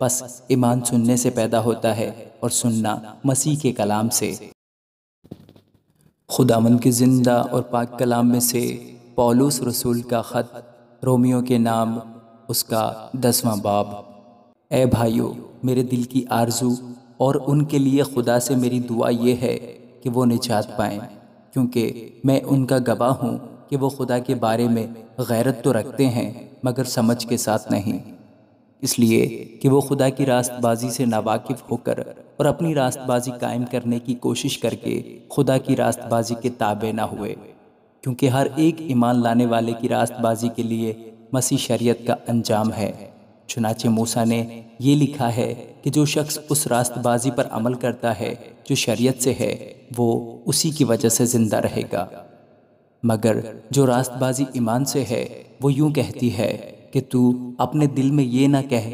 بس ایمان سننے سے پیدا ہوتا ہے اور سننا مسیح کے کلام سے۔ خداوند کے زندہ اور پاک کلام میں سے پولس رسول کا خط رومیوں کے نام، اس کا 10واں باب۔ اے بھائیو، میرے دل کی آرزو اور ان کے لیے خدا سے میری دعا یہ ہے کہ وہ نجات پائیں، کیونکہ میں ان کا گواہ ہوں کہ وہ خدا کے بارے میں غیرت تو رکھتے ہیں مگر سمجھ کے ساتھ نہیں، اس لیے کہ وہ خدا کی راست بازی سے ناواقف ہو کر اور اپنی راست بازی قائم کرنے کی کوشش کر کے خدا کی راست بازی کے تابع نہ ہوئے، کیونکہ ہر ایک ایمان لانے والے کی راست بازی کے لیے مسیح شریعت کا انجام ہے۔ چنانچہ موسیٰ نے یہ لکھا ہے کہ جو شخص اس راست بازی پر عمل کرتا ہے جو شریعت سے ہے، وہ اسی کی وجہ سے زندہ رہے گا۔ مگر جو راست بازی ایمان سے ہے وہ یوں کہتی ہے کہ تو اپنے دل میں یہ نہ کہہ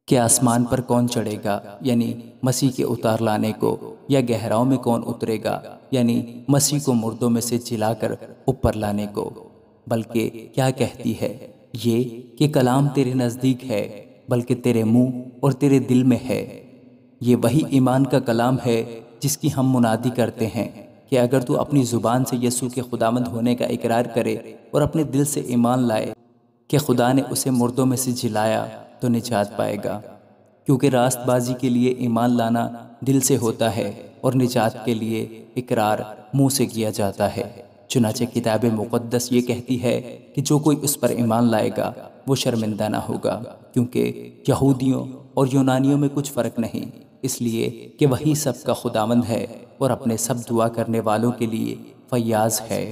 کہ آسمان پر کون چڑھے گا، یعنی مسیح کے اتار لانے کو، یا گہراؤں میں کون اترے گا، یعنی مسیح کو مردوں میں سے جلا کر اوپر لانے کو، بلکہ کیا کہتی ہے یہ کہ کلام تیرے نزدیک ہے بلکہ تیرے منہ اور تیرے دل میں ہے۔ یہ وہی ایمان کا کلام ہے جس کی ہم منادی کرتے ہیں کہ اگر تو اپنی زبان سے یسوع کے خداوند ہونے کا اقرار کرے اور اپنے دل سے ایمان لائے کہ خدا نے اسے مردوں میں سے جلایا تو نجات پائے گا، کیونکہ راست بازی کے لیے ایمان لانا دل سے ہوتا ہے اور نجات کے لیے اقرار منہ سے کیا جاتا ہے۔ چنانچہ کتاب مقدس یہ کہتی ہے کہ جو کوئی اس پر ایمان لائے گا وہ شرمندہ نہ ہوگا، کیونکہ یہودیوں اور یونانیوں میں کچھ فرق نہیں، اس لیے کہ وہی سب کا خداوند ہے اور اپنے سب دعا کرنے والوں کے لیے فیاض ہے،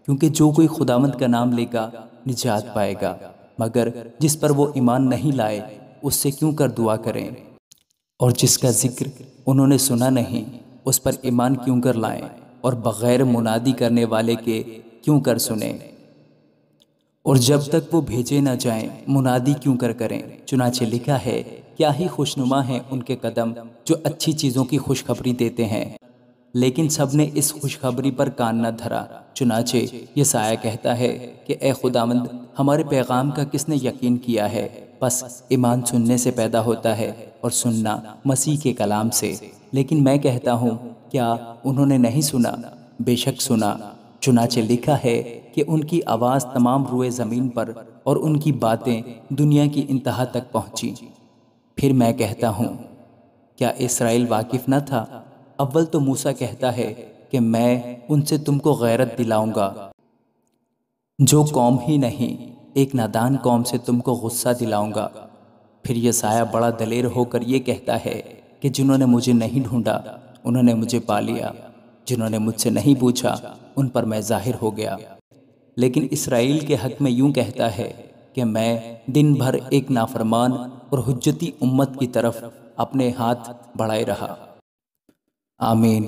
کیونکہ جو کوئی خداوند کا نام لے گا نجات پائے گا۔ مگر جس پر وہ ایمان نہیں لائے اس سے کیوں کر دعا کریں، اور جس کا ذکر انہوں نے سنا نہیں اس پر ایمان کیوں کر لائیں، اور بغیر منادی کرنے والے کے کیوں کر سنیں، اور جب تک وہ بھیجے نہ جائیں منادی کیوں کر کریں۔ چنانچہ لکھا ہے، کیا ہی خوشنما ہیں ان کے قدم جو اچھی چیزوں کی خوشخبری دیتے ہیں، لیکن سب نے اس خوشخبری پر کان نہ دھرا۔ چنانچہ یسایہ کہتا ہے کہ اے خداوند، ہمارے پیغام کا کس نے یقین کیا ہے؟ بس ایمان سننے سے پیدا ہوتا ہے اور سننا مسیح کے کلام سے۔ لیکن میں کہتا ہوں، کیا انہوں نے نہیں سنا؟ بے شک سنا۔ چنانچہ لکھا ہے کہ ان کی آواز تمام روئے زمین پر اور ان کی باتیں دنیا کی انتہا تک پہنچی۔ پھر میں کہتا ہوں، کیا اسرائیل واقف نہ تھا؟ اول تو موسیٰ کہتا ہے کہ میں ان سے تم کو غیرت دلاؤں گا، جو قوم ہی نہیں ایک نادان قوم سے تم کو غصہ دلاؤں گا۔ پھر یسایہ بڑا دلیر ہو کر یہ کہتا ہے کہ جنہوں نے مجھے نہیں ڈھونڈا انہوں نے مجھے پا لیا، جنہوں نے مجھ سے نہیں پوچھا ان پر میں ظاہر ہو گیا۔ لیکن اسرائیل کے حق میں یوں کہتا ہے کہ میں دن بھر ایک نافرمان اور حجتی امت کی طرف اپنے ہاتھ بڑھائے رہا۔ آمین۔